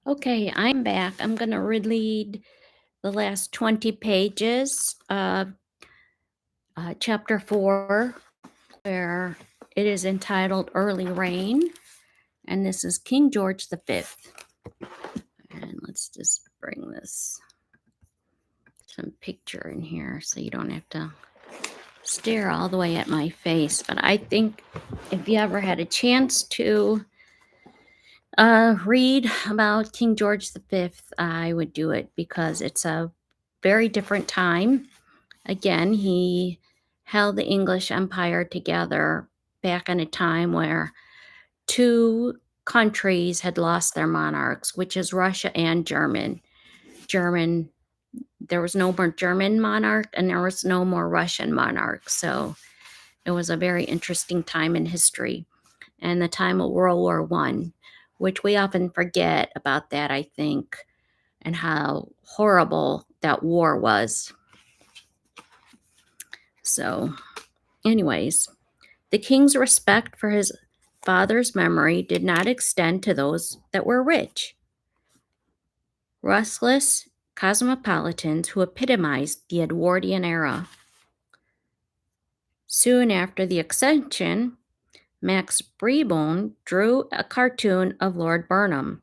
Okay, I'm back. I'm going to read the last 20 pages of chapter 4, where it is entitled Early Rain. And this is King George V. And let's just bring some picture in here so you don't have to stare all the way at my face. But I think if you ever had a chance to read about King George V, I would do it because it's a very different time. Again, he held the English Empire together back in a time where two countries had lost their monarchs, which is Russia and German, there was no more German monarch and there was no more Russian monarch. So it was a very interesting time in history and the time of World War I, which we often forget about that, I think, and how horrible that war was. So, anyways, the king's respect for his father's memory did not extend to those that were rich. Restless cosmopolitans who epitomized the Edwardian era. Soon after the accession, Max Brebone drew a cartoon of Lord Burnham,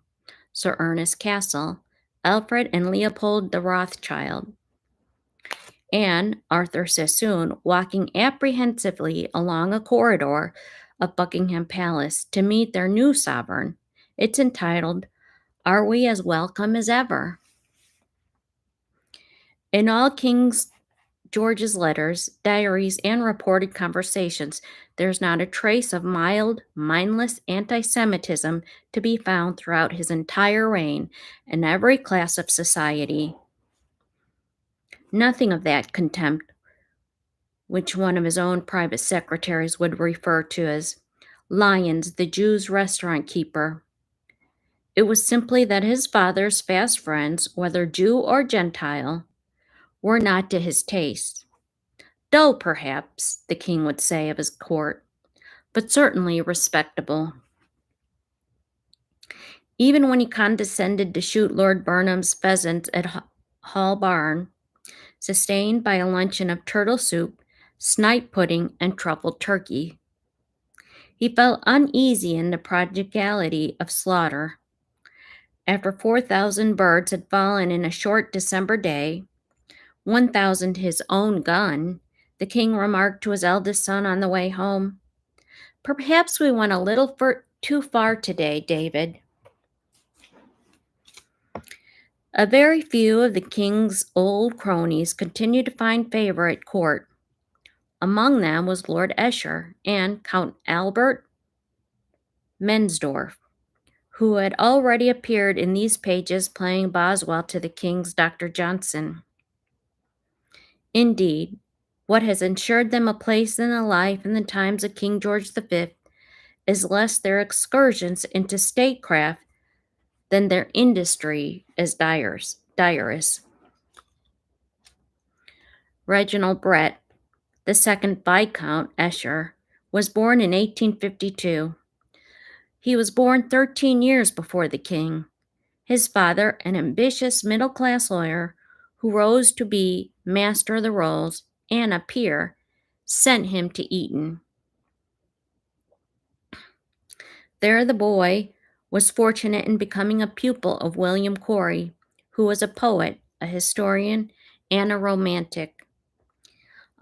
Sir Ernest Cassel, Alfred and Leopold the Rothschild, and Arthur Sassoon walking apprehensively along a corridor of Buckingham Palace to meet their new sovereign. It's entitled, Are We as Welcome as Ever? In all King George's letters, diaries, and reported conversations, there's not a trace of mild, mindless anti Semitism to be found throughout his entire reign in every class of society. Nothing of that contempt, which one of his own private secretaries would refer to as Lyons, the Jew's restaurant keeper. It was simply that his father's fast friends, whether Jew or Gentile, were not to his taste. Dull, perhaps, the king would say of his court, but certainly respectable. Even when he condescended to shoot Lord Burnham's pheasants at Hall Barn, sustained by a luncheon of turtle soup, snipe pudding, and truffled turkey. He felt uneasy in the prodigality of slaughter. After 4,000 birds had fallen in a short December day, 1,000 his own gun, the king remarked to his eldest son on the way home, Perhaps we went a little too far today, David. A very few of the king's old cronies continued to find favor at court. Among them was Lord Esher and Count Albert Mensdorff, who had already appeared in these pages playing Boswell to the king's Dr. Johnson. Indeed, what has ensured them a place in the life and the times of King George V is less their excursions into statecraft than their industry as diarists. Reginald Brett, the second Viscount Esher, was born in 1852. He was born 13 years before the king. His father, an ambitious middle-class lawyer who rose to be Master of the Rolls and a peer, sent him to Eton. There the boy was fortunate in becoming a pupil of William Corey, who was a poet, a historian, and a romantic.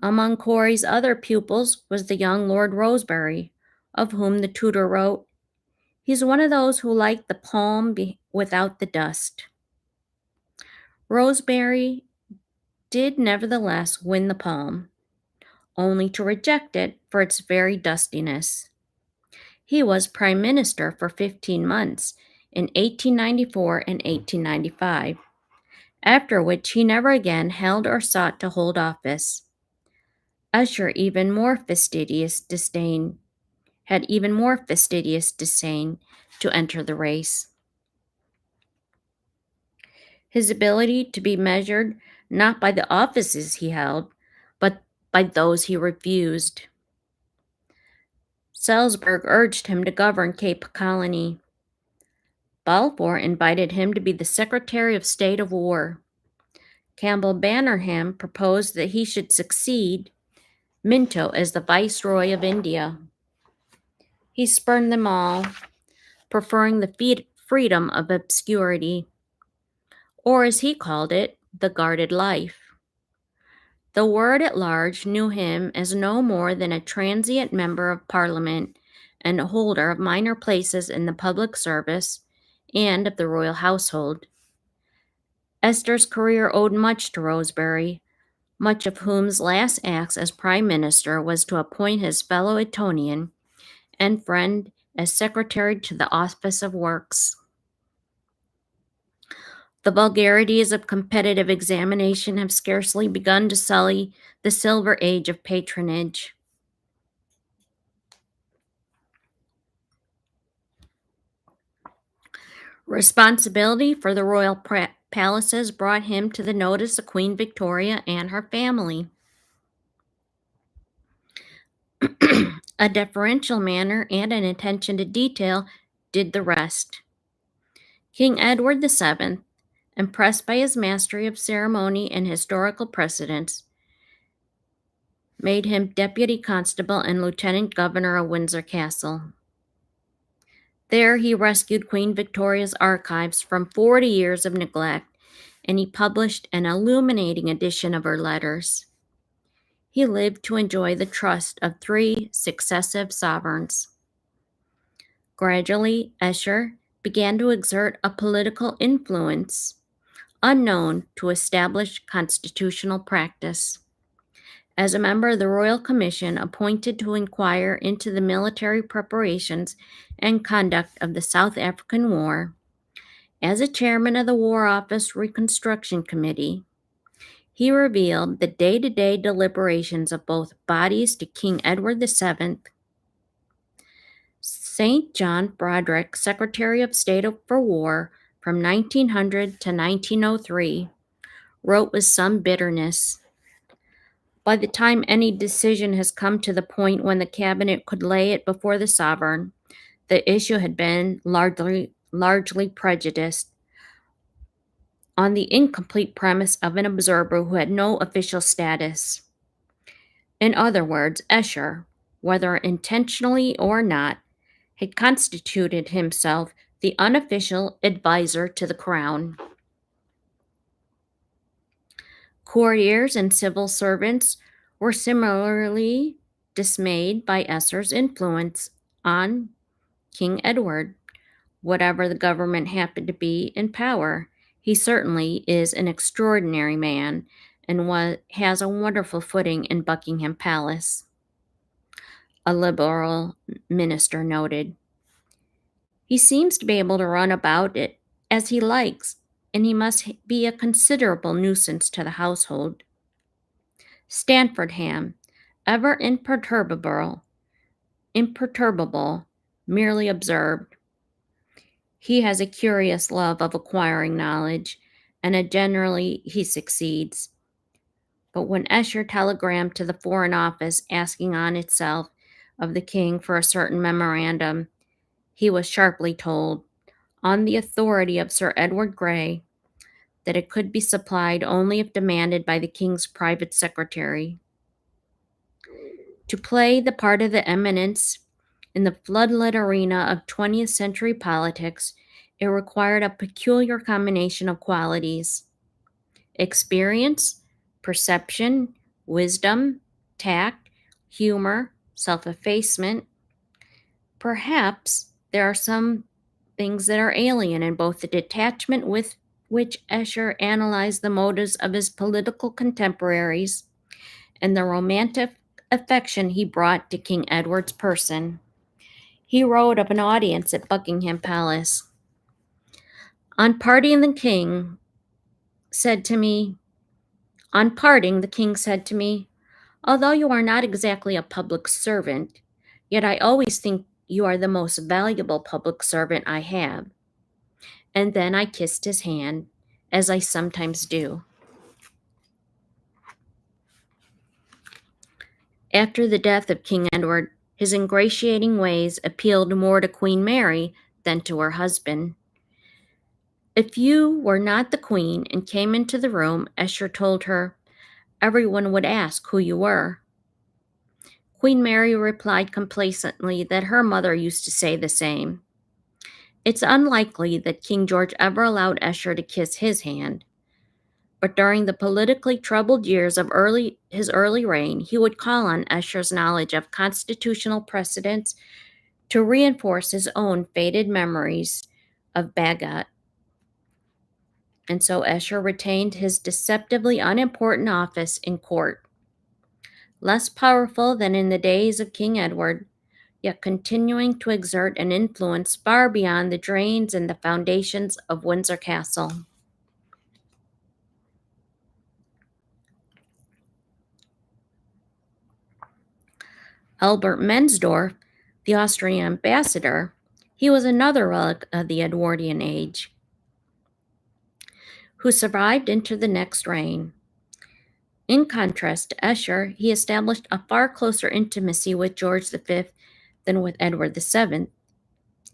Among Corey's other pupils was the young Lord Rosebery, of whom the tutor wrote, He's one of those who like the palm without the dust. Rosebery did nevertheless win the palm, only to reject it for its very dustiness. He was prime minister for 15 months in 1894 and 1895, after which he never again held or sought to hold office. Usher had even more fastidious disdain to enter the race. His ability to be measured not by the offices he held, but by those he refused. Salzburg urged him to govern Cape Colony. Balfour invited him to be the Secretary of State of War. Campbell Bannerman proposed that he should succeed Minto as the Viceroy of India. He spurned them all, preferring the freedom of obscurity, or as he called it, the guarded life. The world at large knew him as no more than a transient member of Parliament and a holder of minor places in the public service and of the royal household. Esther's career owed much to Rosebery, much of whom's last acts as Prime Minister was to appoint his fellow Etonian and friend as Secretary to the Office of Works. The vulgarities of competitive examination have scarcely begun to sully the silver age of patronage. Responsibility for the royal palaces brought him to the notice of Queen Victoria and her family. A deferential manner and an attention to detail did the rest. King Edward VII, impressed by his mastery of ceremony and historical precedents, made him Deputy Constable and Lieutenant Governor of Windsor Castle. There he rescued Queen Victoria's archives from 40 years of neglect, and he published an illuminating edition of her letters. He lived to enjoy the trust of 3 successive sovereigns. Gradually, Esher began to exert a political influence unknown to established constitutional practice. As a member of the Royal Commission appointed to inquire into the military preparations and conduct of the South African War, as a chairman of the War Office Reconstruction Committee, he revealed the day-to-day deliberations of both bodies to King Edward VII. St. John Broderick, Secretary of State for War from 1900 to 1903, wrote with some bitterness, "By the time any decision has come to the point when the cabinet could lay it before the sovereign, the issue had been largely prejudiced on the incomplete premise of an observer who had no official status." In other words, Esher, whether intentionally or not, had constituted himself the unofficial advisor to the crown. Courtiers and civil servants were similarly dismayed by Esher's influence on King Edward. Whatever the government happened to be in power, he certainly is an extraordinary man and has a wonderful footing in Buckingham Palace, a Liberal minister noted. He seems to be able to run about it as he likes, and he must be a considerable nuisance to the household. Stanfordham, ever imperturbable, merely observed, "He has a curious love of acquiring knowledge, and generally he succeeds." But when Esher telegrammed to the Foreign Office asking on itself of the king for a certain memorandum, he was sharply told, on the authority of Sir Edward Grey, that it could be supplied only if demanded by the king's private secretary. To play the part of the eminence in the floodlit arena of 20th century politics, it required a peculiar combination of qualities: experience, perception, wisdom, tact, humor, self-effacement. Perhaps there are some things that are alien in both the detachment with which Esher analyzed the motives of his political contemporaries and the romantic affection he brought to King Edward's person. He wrote of an audience at Buckingham Palace. On parting, the king said to me, "Although you are not exactly a public servant, yet I always think you are the most valuable public servant I have." And then I kissed his hand, as I sometimes do. After the death of King Edward, his ingratiating ways appealed more to Queen Mary than to her husband. If you were not the queen and came into the room, Esher told her, everyone would ask who you were. Queen Mary replied complacently that her mother used to say the same. It's unlikely that King George ever allowed Esher to kiss his hand, but during the politically troubled years of his early reign, he would call on Esher's knowledge of constitutional precedents to reinforce his own faded memories of Bagot. And so Esher retained his deceptively unimportant office in court. Less powerful than in the days of King Edward, yet continuing to exert an influence far beyond the drains and the foundations of Windsor Castle. Albert Mensdorff, the Austrian ambassador, he was another relic of the Edwardian age, who survived into the next reign. In contrast to Esher, he established a far closer intimacy with George V than with Edward VII.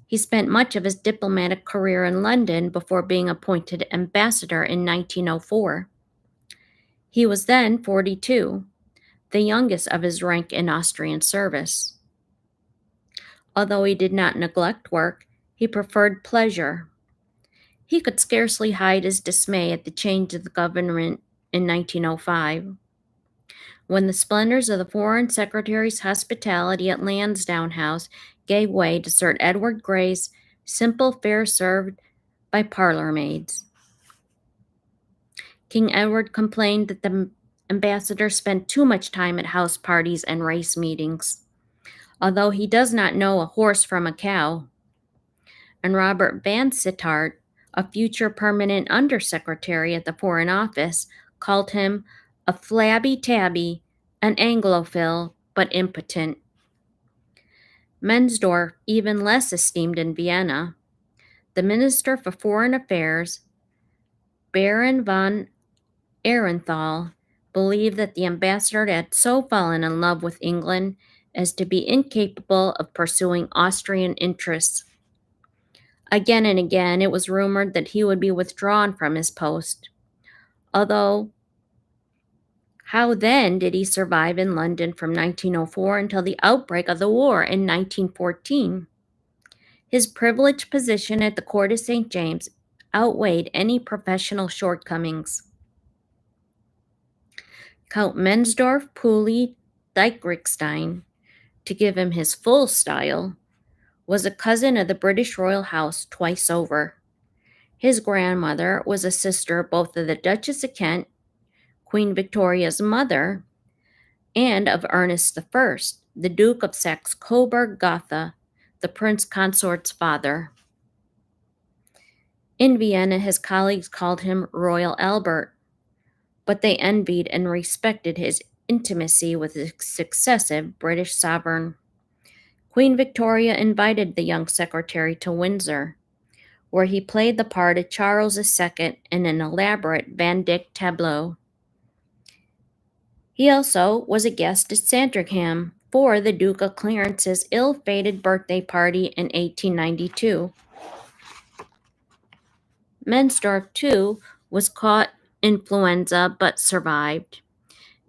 He spent much of his diplomatic career in London before being appointed ambassador in 1904. He was then 42, the youngest of his rank in Austrian service. Although he did not neglect work, he preferred pleasure. He could scarcely hide his dismay at the change of the government in 1905. When the splendors of the Foreign Secretary's hospitality at Lansdowne House gave way to Sir Edward Grey's simple fare served by parlor maids. King Edward complained that the ambassador spent too much time at house parties and race meetings, although he does not know a horse from a cow. And Robert Vansittart, a future permanent undersecretary at the Foreign Office, called him a flabby tabby, an Anglophile, but impotent. Mensdorff, even less esteemed in Vienna, the Minister for Foreign Affairs, Baron von Ehrenthal, believed that the ambassador had so fallen in love with England as to be incapable of pursuing Austrian interests. Again and again, it was rumored that he would be withdrawn from his post. Although, how then did he survive in London from 1904 until the outbreak of the war in 1914? His privileged position at the court of St. James outweighed any professional shortcomings. Count Mensdorff Puli Dietrichstein, to give him his full style, was a cousin of the British royal house twice over. His grandmother was a sister both of the Duchess of Kent, Queen Victoria's mother, and of Ernest I, the Duke of Saxe-Coburg-Gotha, the prince consort's father. In Vienna, his colleagues called him Royal Albert, but they envied and respected his intimacy with the successive British sovereign. Queen Victoria invited the young secretary to Windsor, where he played the part of Charles II in an elaborate Van Dyck tableau. He also was a guest at Sandringham for the Duke of Clarence's ill-fated birthday party in 1892. Mensdorff, too, was caught influenza but survived.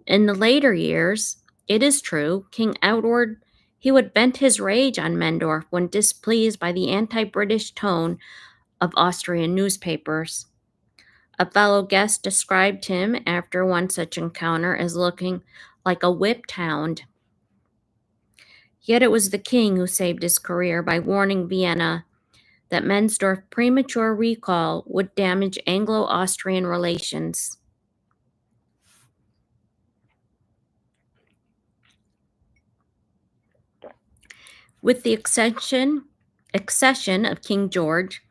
In the later years, it is true, King Edward, he would vent his rage on Mensdorff when displeased by the anti-British tone of Austrian newspapers. A fellow guest described him after one such encounter as looking like a whipped hound. Yet it was the king who saved his career by warning Vienna that Mensdorff's premature recall would damage Anglo-Austrian relations. With the accession of King George,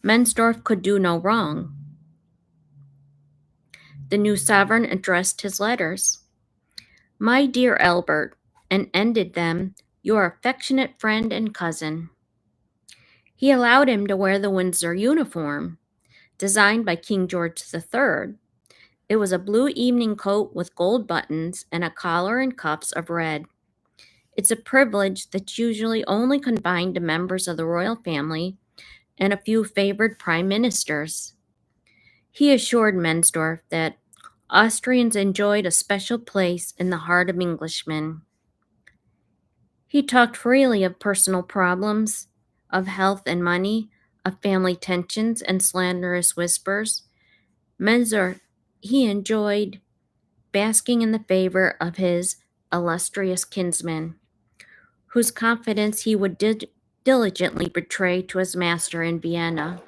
Mensdorff could do no wrong. The new sovereign addressed his letters, "My dear Albert," and ended them, "Your affectionate friend and cousin." He allowed him to wear the Windsor uniform, designed by King George III. It was a blue evening coat with gold buttons and a collar and cuffs of red. It's a privilege that's usually only confined to members of the royal family and a few favored prime ministers. He assured Mensdorff that Austrians enjoyed a special place in the heart of Englishmen. He talked freely of personal problems, of health and money, of family tensions and slanderous whispers. Mensdorff, he enjoyed basking in the favor of his illustrious kinsman, whose confidence he would diligently betray to his master in Vienna.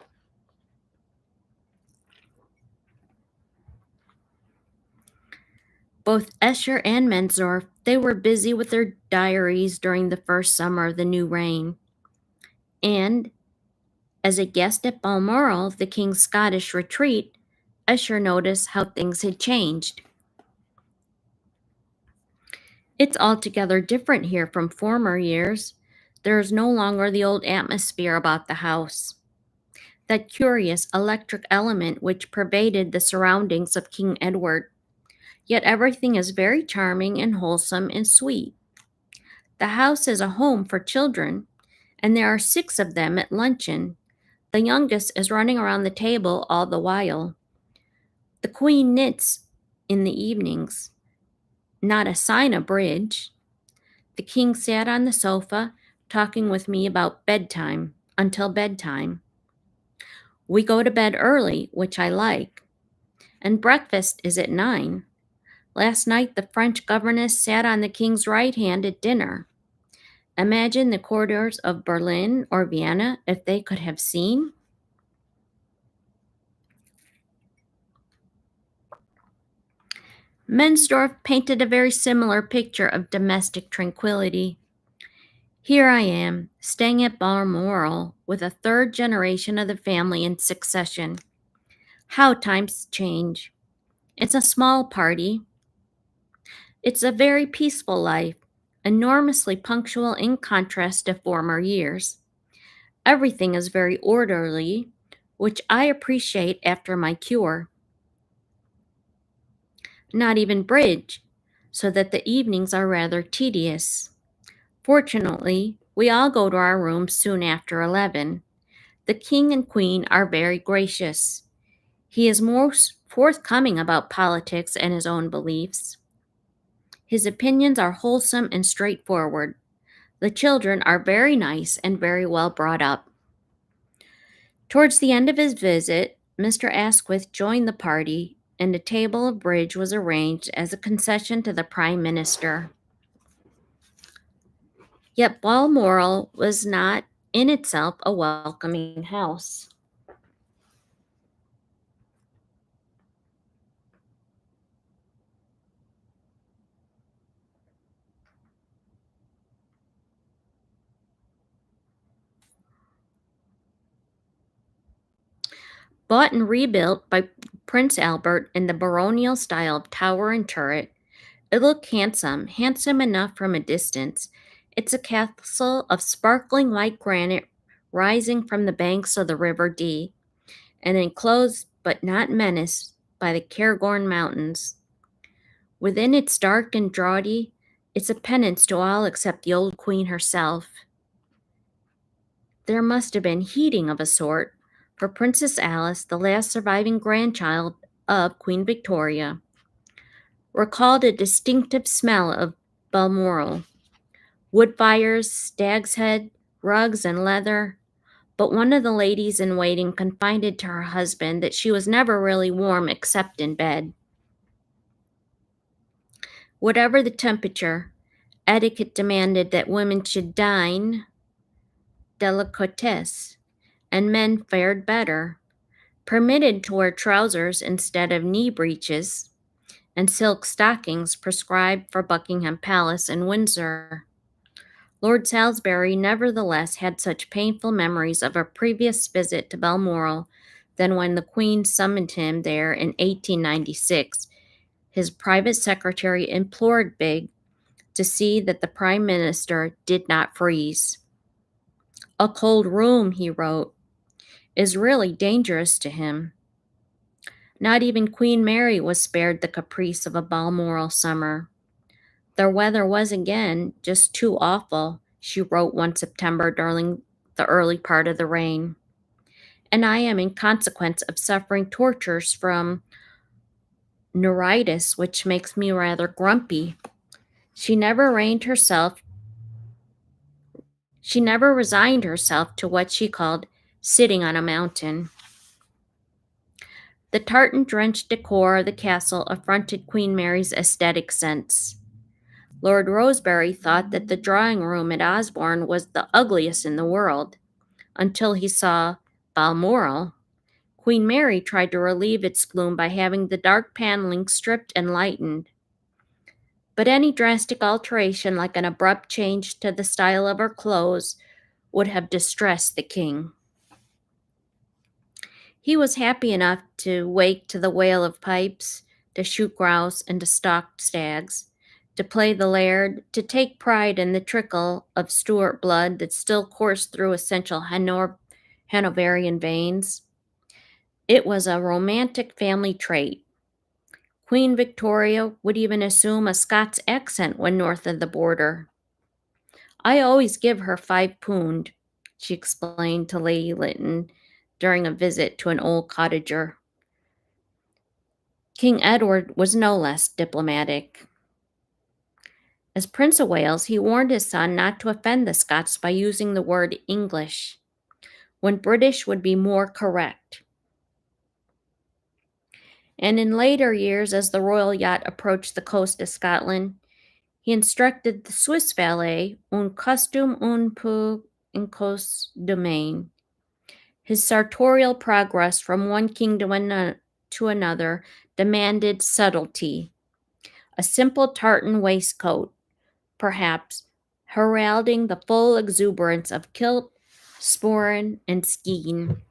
Both Escher and Mensdorff, they were busy with their diaries during the first summer of the new reign. And as a guest at Balmoral, the king's Scottish retreat, Escher noticed how things had changed. It's altogether different here from former years. There is no longer the old atmosphere about the house, that curious electric element which pervaded the surroundings of King Edward. Yet everything is very charming and wholesome and sweet. The house is a home for children, and there are 6 of them at luncheon. The youngest is running around the table all the while. The Queen knits in the evenings. Not a sign of bridge. The King sat on the sofa, talking with me about bedtime, until bedtime. We go to bed early, which I like, and breakfast is at 9. Last night the French governess sat on the King's right hand at dinner. Imagine the corridors of Berlin or Vienna if they could have seen. Mensdorff painted a very similar picture of domestic tranquility. Here I am, staying at Balmoral with a third generation of the family in succession. How times change. It's a small party. It's a very peaceful life, enormously punctual in contrast to former years. Everything is very orderly, which I appreciate after my cure. Not even bridge, so that the evenings are rather tedious. Fortunately, we all go to our rooms soon after 11. The King and Queen are very gracious. He is most forthcoming about politics and his own beliefs. His opinions are wholesome and straightforward. The children are very nice and very well brought up. Towards the end of his visit, Mr. Asquith joined the party, and a table of bridge was arranged as a concession to the Prime Minister. Yet Balmoral was not in itself a welcoming house. Bought and rebuilt by Prince Albert in the baronial style of tower and turret, it looked handsome, handsome enough from a distance. It's a castle of sparkling white granite rising from the banks of the River Dee, and enclosed but not menaced by the Cairngorm Mountains. Within it's dark and draughty. It's a penance to all except the old queen herself. There must have been heating of a sort, for Princess Alice, the last surviving grandchild of Queen Victoria, recalled a distinctive smell of Balmoral. Wood fires, stag's head, rugs, and leather. But one of the ladies in waiting confided to her husband that she was never really warm except in bed. Whatever the temperature, etiquette demanded that women should dine délicatesse, and men fared better, permitted to wear trousers instead of knee breeches, and silk stockings prescribed for Buckingham Palace and Windsor. Lord Salisbury nevertheless had such painful memories of a previous visit to Balmoral than when the Queen summoned him there in 1896. His private secretary implored Big to see that the Prime Minister did not freeze. A cold room, he wrote, is really dangerous to him. Not even Queen Mary was spared the caprice of a Balmoral summer. The weather was again just too awful, she wrote one September during the early part of the reign. and I am in consequence of suffering tortures from neuritis, which makes me rather grumpy. She never resigned herself She never resigned herself to what she called sitting on a mountain. The tartan-drenched decor of the castle affronted Queen Mary's aesthetic sense. Lord Rosebery thought that the drawing room at Osborne was the ugliest in the world, until he saw Balmoral. Queen Mary tried to relieve its gloom by having the dark paneling stripped and lightened. But any drastic alteration, like an abrupt change to the style of her clothes, would have distressed the king. He was happy enough to wake to the wail of pipes, to shoot grouse and to stalk stags, to play the laird, to take pride in the trickle of Stuart blood that still coursed through essential Hanoverian veins. It was a romantic family trait. Queen Victoria would even assume a Scots accent when north of the border. "I always give her £5," she explained to Lady Lytton during a visit to an old cottager. King Edward was no less diplomatic. As Prince of Wales, he warned his son not to offend the Scots by using the word English, when British would be more correct. And in later years, as the royal yacht approached the coast of Scotland, he instructed the Swiss valet, "un costume un peu incos domaine." His sartorial progress from one kingdom to another demanded subtlety. A simple tartan waistcoat, perhaps, heralding the full exuberance of kilt, sporran, and skein.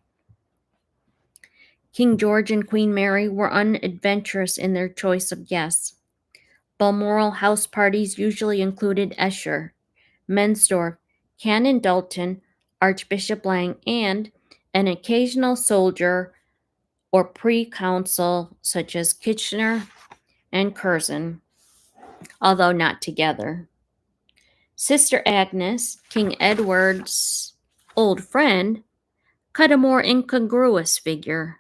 King George and Queen Mary were unadventurous in their choice of guests. Balmoral house parties usually included Esher, Mensdorff, Canon Dalton, Archbishop Lang, and an occasional soldier or pre-council such as Kitchener and Curzon, although not together. Sister Agnes, King Edward's old friend, cut a more incongruous figure,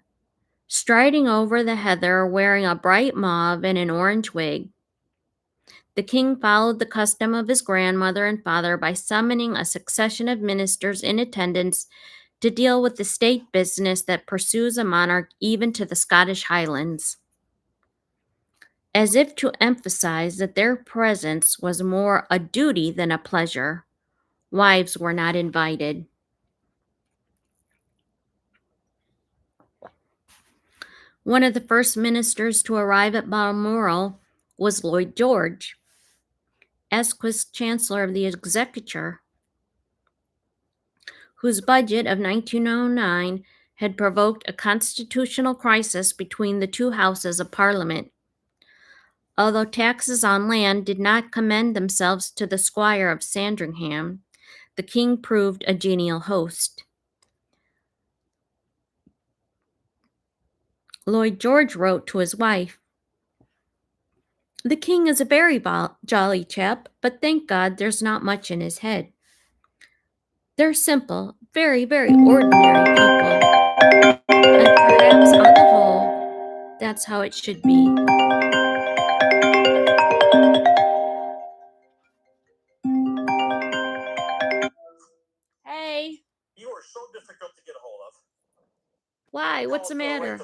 striding over the heather wearing a bright mauve and an orange wig. The king followed the custom of his grandmother and father by summoning a succession of ministers in attendance to deal with the state business that pursues a monarch even to the Scottish Highlands. As if to emphasize that their presence was more a duty than a pleasure, wives were not invited. One of the first ministers to arrive at Balmoral was Lloyd George, Asquith's Chancellor of the Exchequer, whose budget of 1909 had provoked a constitutional crisis between the two houses of Parliament. Although taxes on land did not commend themselves to the Squire of Sandringham, the king proved a genial host. Lloyd George wrote to his wife, "The king is a very jolly chap, but thank God there's not much in his head. They're simple, very, very ordinary people, and perhaps on the whole, that's how it should be." Hey. You are so difficult to get a hold of. Why? What's the matter?